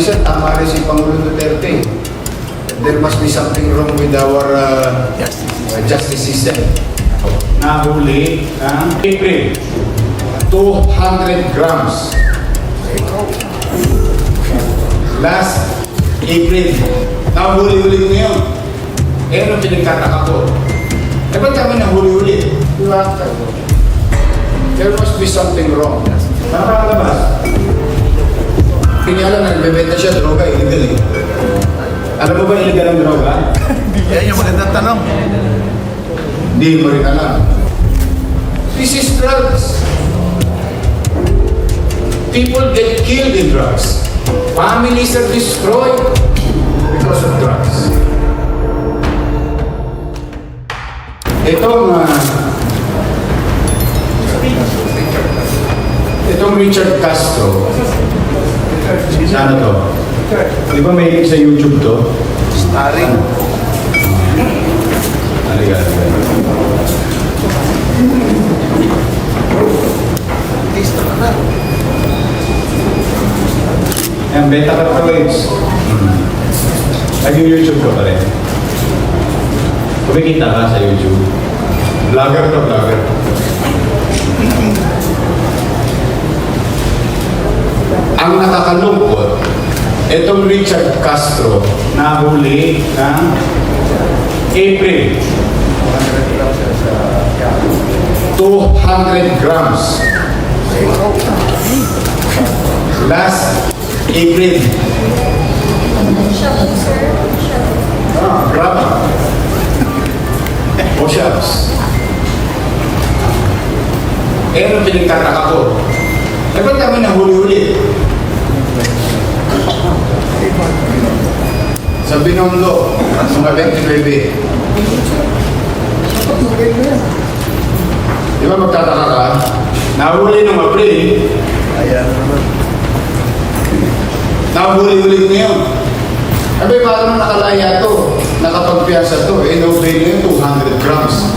minsan tama rin si Pangulo Duterte. There must be something wrong with our justice system. Nahuli ng April, 200 grams. Last April, nahuli-huli ko ngayon. Eh, ano pinagtataka ko? Eh, ba't kami nahuli-huli? Diba? There must be something wrong. Nakakalabas. Hindi alam na nagbebenta siya, droga, illegal eh. Alam mo ba illegal ang droga? Yan yung magandang tanong. Hindi mo rin alam. This is drugs. People get killed in drugs. Families are destroyed because of drugs. Itong Richard Castro, ano to? Di ba may link sa YouTube to? Starring. Halika. Artista ka na. Ang beta ka pa waves. Nag-YouTube ka pa rin. Kumikita ka sa YouTube. Vlogger to, vlogger. Ang nakakalungkot, itong Richard Castro nahuli ng April. 200 grams. Last April. Shabu, sir. Shabu. Grab. Push-ups. Eh, ano pinagtataka ko? Eh, ba't kami nahuli-huli? Sa Binondo, mga 29. Di ba magtataka ka? Nahuli ng April, Ayan naman. nahuli-huli ko ngayon. Sabi, paano nakalaya to? Nakapagpiyasa to. Eh, no bail na yun, 200 grams.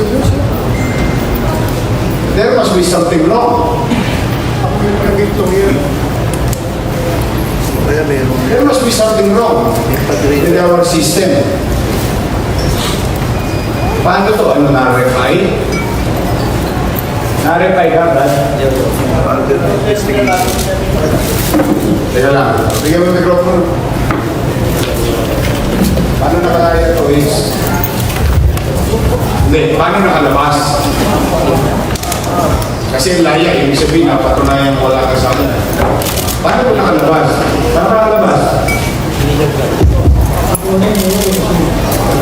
There must be something wrong. Kaya meron. There must be something wrong with our system. Paano to? Ano, na-refy? Na-refy ka, Brad? Teka lang. Bigyan mo yung microphone. Paano nakalaya to is? Hindi, paano nakalabas? Kasi laya, ibig sabihin na patunayan wala ka sa akin. Paano ko nakalabas? Paano nakalabas?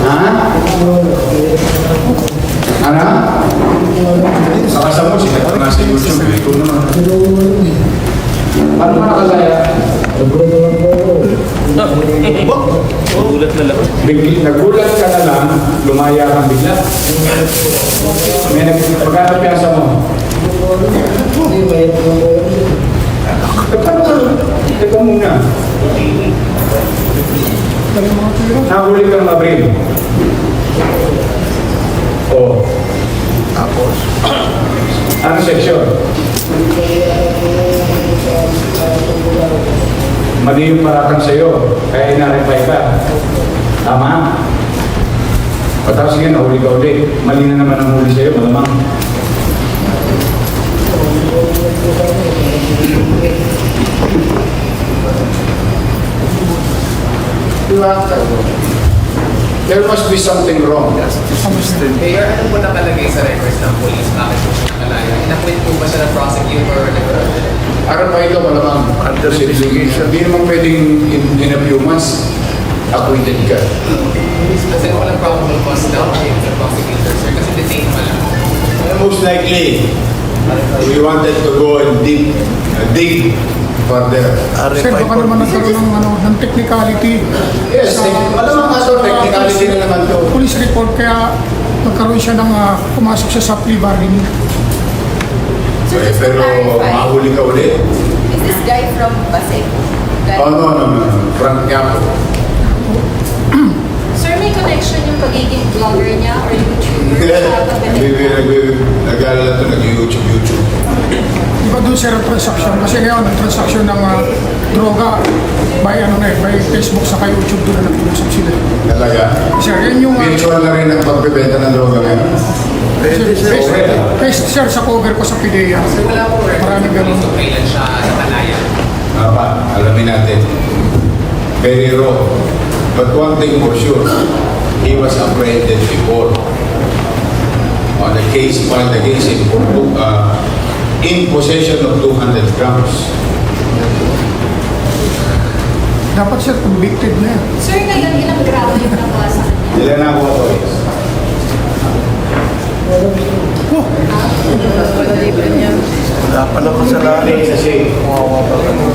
Ha? Ano? Sa kasama mo, sikat ko na sa YouTube. Ito naman. Paano ka nakalaya? Nagulat na lang. Nagulat ka na lang, lumaya kang bigla. May nagpagkano piyasa mo? Teka muna. Nahuli kang Abril. O. Tapos, Ano section? Mali yung paratang sa'yo, kaya ina-reply ka. Tama? O tapos sige, nahuli ka ulit. Mali na naman ang huli sa'yo, malamang. There must be something wrong. Mayor, ano po nakalagay sa records ng police? Bakit po siya nakalaya? Inakwit po ba siya ng prosecutor or nag-order? Araw pa ito, malamang. Under investigation. Hindi naman pwedeng in a few months, acquitted ka. Kasi walang probable cause daw sa prosecutor, sir. Kasi detain pa lang. Most likely, we wanted to go and dig further. Sir, baka naman nagkaroon ng technicality. Yes, malamang kaso technicality na naman to. Police report, kaya nagkaroon siya ng pumasok siya sa plea bargaining. So just to Pero clarify, mahuli ka ulit. is this guy from Pasig? Oh, no. Frank Quiapo. Sir, may connection yung pagiging vlogger niya or YouTuber sa pagdating? Nag-aalala to, nag-YouTube. Di Iba doon sir ang transaction. Kasi ngayon, ang transaction ng droga by by Facebook sa YouTube doon na nag-uusap sila. Talaga? Sir, yan yung... Virtual na rin ang pagbebenta ng droga ngayon. Pwede sir. Paste sir sa cover ko sa PIDEA. So wala pong record Maraming ng ganun. police kung kailan siya nakalaya. Alamin natin. Very raw. But one thing for sure, he was apprehended before on a case filed against him for in possession of 200 grams. Dapat sir, convicted na yan. Sir, ngayon ilang gramo yung nakuha sa kanya? Ilan na ako boys? Oh, Wala pa lang kasalanan.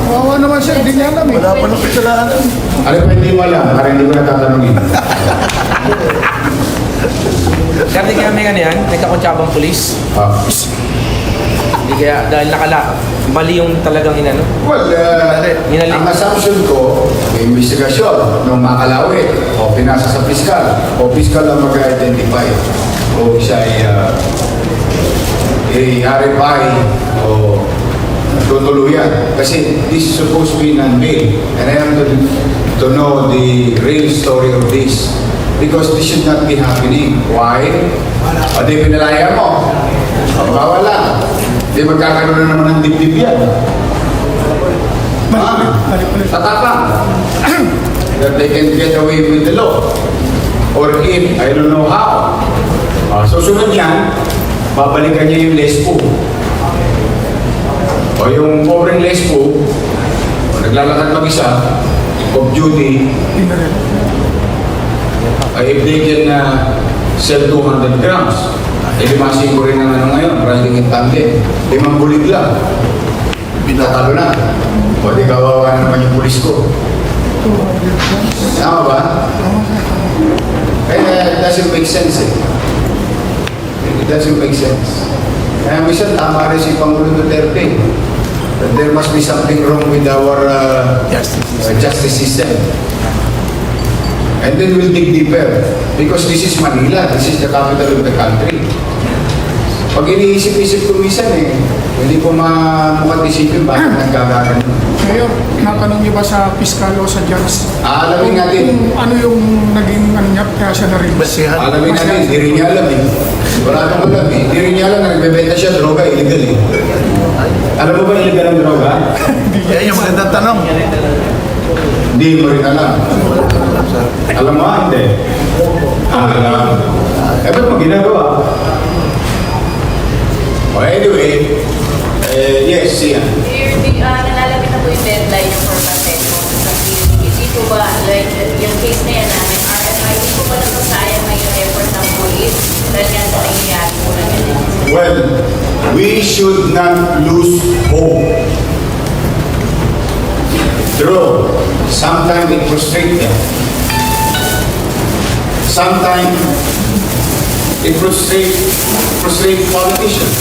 kawawa naman sir, hindi niya alam eh. Wala pa lang kasalanan. Ano pa hindi mo alam? Para hindi ko natatanungin. Dati kami ano yan, nagkakontsabang polis. Ah. Hindi kaya, dahil mali yung talagang inano. Well, Minaling. ang assumption ko, may investigasyon ng makalawit o pinasa sa piskal o piskal ang mag-identify o siya ay i-RFI o tutuluyan. Kasi this is supposed to be non-bail and I have to know the real story of this because this should not be happening. Why? O di pinalaya mo. Bawal lang. Di magkakaroon na naman ng dibdib yan. Balik ulit. Tatapang. That they can get away with the law. Or if, I don't know how. So sunod yan, babalikan niya yung lespo. O yung pobreng lespo, o naglalakad mag-isa, off duty, Hindi na rin. if they can sell 200 grams, limasin ko rin ang ano ngayon, riding in tandem. 5 bulig lang. Pinatalo na. O di kawawa naman yung pulis ko. Tama ba? Kaya it doesn't make sense eh. It doesn't make sense. Kaya minsan tama rin si Pangulo Duterte. That there must be something wrong with our justice system. And then we'll dig deeper. Because this is Manila. This is the capital of the country. Pag iniisip-isip ko minsan eh, hindi ko mukhang isipin bakit nagkagagan. Mayor, natanong niyo ba sa piskal o sa judge? Alamin natin. Kung ano yung naging ano niya, kaya siya na-release. Basihan. Alamin natin, hindi rin niya alam eh. Wala nang alam eh. Hindi rin niya alam na nagbebenta siya droga, illegal eh. Alam mo ba illegal ang droga? Yan yung magandang tanong. Hindi mo rin alam. Alam mo, hindi. Alam. Eh, ba't mo ginagawa? Oh, anyway, yes, siya. Nalalapit na po yung deadline yung for Paseco. Hindi po ba, like, yung case na yan namin, RFI, hindi po ba napasayang na yung effort ng police dahil nga sa nangyayari po na ganyan? Well, we should not lose hope. True, sometimes it frustrates them. Sometimes it frustrates politicians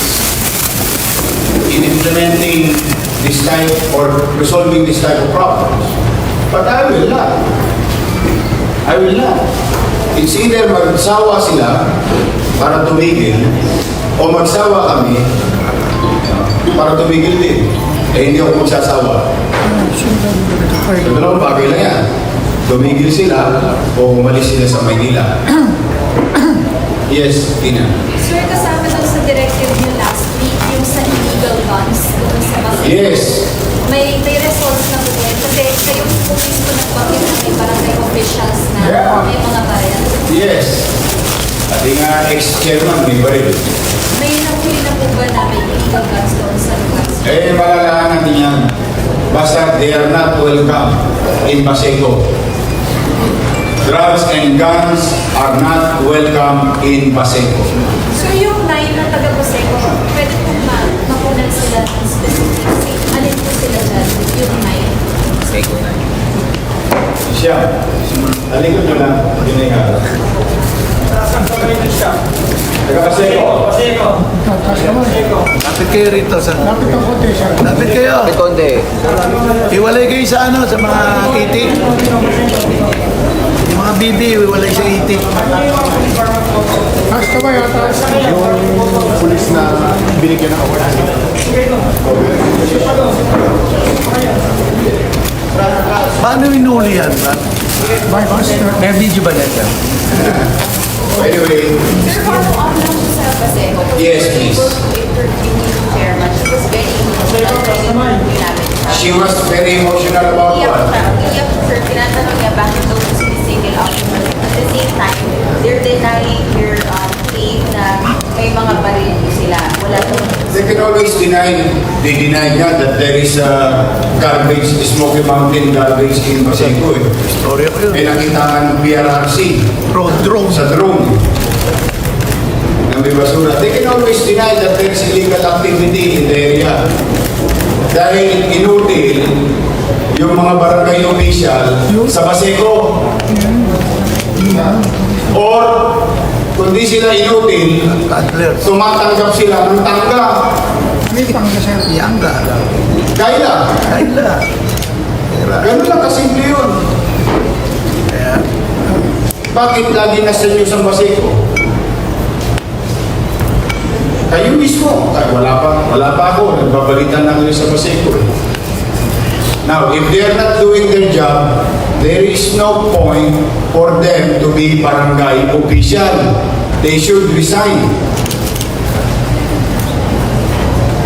in implementing this type or resolving this type of problems. But I will not. I will not. It's either magsawa sila para tumigil o magsawa kami para tumigil din. Eh hindi ako magsasawa. Ito naman bagay lang yan. Tumigil sila o umalis sila sa Maynila. Yes, Tina. Sir, kasama doon sa directive niyo last week, yung sa illegal guns doon sa Paseco. Yes. May response na po yun. Kasi kayo po mismo nagpakita na may barangay officials na Yeah. may mga baril. Yes. Ating ex-chairman, may baril. May nahuli na po ba na may illegal guns doon sa lugar? Eh, malalaan natin yan. Basta they are not welcome in Paseco. Drugs and guns are not welcome in Paseco. So yung 9 na taga-Paseco, pwede po makunan sila ng specific. Alin po sila dyan? Yung 9. Paseco na. Siya, talikod nyo lang, yun ay harap. Taga-Paseco. Tatas naman. Lapit kayo rito sa... Lapit ang konti sir. Lapit kayo. Konti. Iwalay kayo sa ano, sa mga itik. Yung mga bibi, iwalay sa itik. Taas ka ba yata? Yung pulis na binigyan ng award. Paano inuli yan, Brad? By master. May video ba nito? Anyway, Sir, follow up lang siya sa Paseco. Yes, please. Interview chairman. She was very emotional. she was very emotional about Iyak what? siya. Iyak, sir. Tinatanong niya bakit daw gusto ni single out. At the same time, they're denying your claim na may mga baril sila. Wala daw. They can always they deny nga that there is a garbage, Smoky Mountain garbage in Paseco. Storya ko yun. May nakita nga ng PRRC Road drone. sa drone na may basura. They can always deny that there is illegal activity in the area. Dahil inutil yung mga barangay official sa Paseco. Or kung di sila inutil, Adler. tumatanggap sila ng tangga. May tangga, sir. Yanga. Kaya, Kaila. ganun lang kasimple yun. Bakit lagi nasa inyo sa Paseco? Kayo mismo, wala pa ako, nagbabalita na kayo sa Paseco. Now, if they are not doing their job, there is no point for them to be barangay official. They should resign.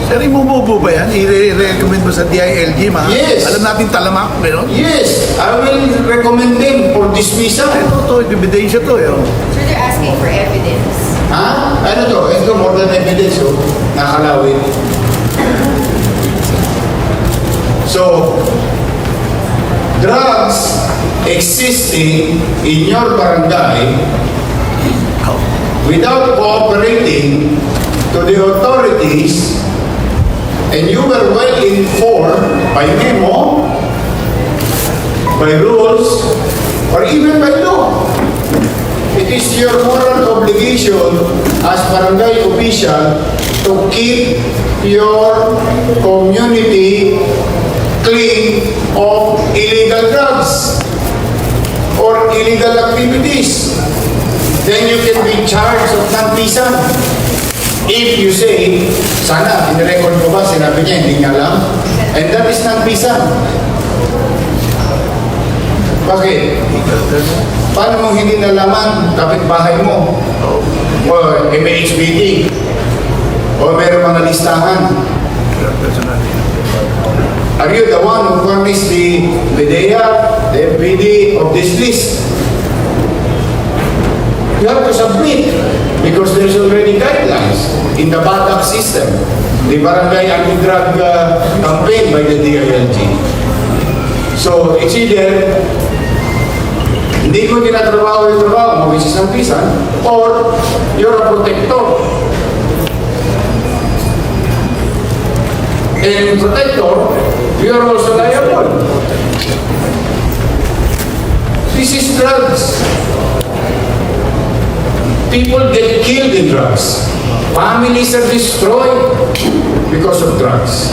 Sir, imububo ba yan? I-recommend mo sa DILG, ma? Yes. Alam natin talamak, meron? Yes, I will recommend them for dismissal. Ito, ebidensya to, yun. Sir, they're asking for evidence. Ha? Ano to? Ito more than evidence, oh. Nakalawin. So, drugs existing in your barangay without cooperating to the authorities, and you were well informed by memo, by rules, or even by law. It is your moral obligation as barangay official to keep your community clean of illegal drugs or illegal activities. Then you can be charged of non-pisan. If you say, sana, in-record mo ba, sinabi niya, hindi niya alam, and that is non-pisan. Bakit? Paano mong hindi nalaman kapitbahay mo? O MHBD? O meron mga listahan? Are you the one who furnished the PDEA, the FPD of this list? You have to submit because there's already guidelines in the BATAC system, the Barangay Anti-Drug Campaign by the DILG. So it's either hindi ko tinatrabaho yung trabaho mo, which is ang pisan, or you're a protector. And protector, you're also liable. This is drugs. People get killed in drugs. Families are destroyed because of drugs.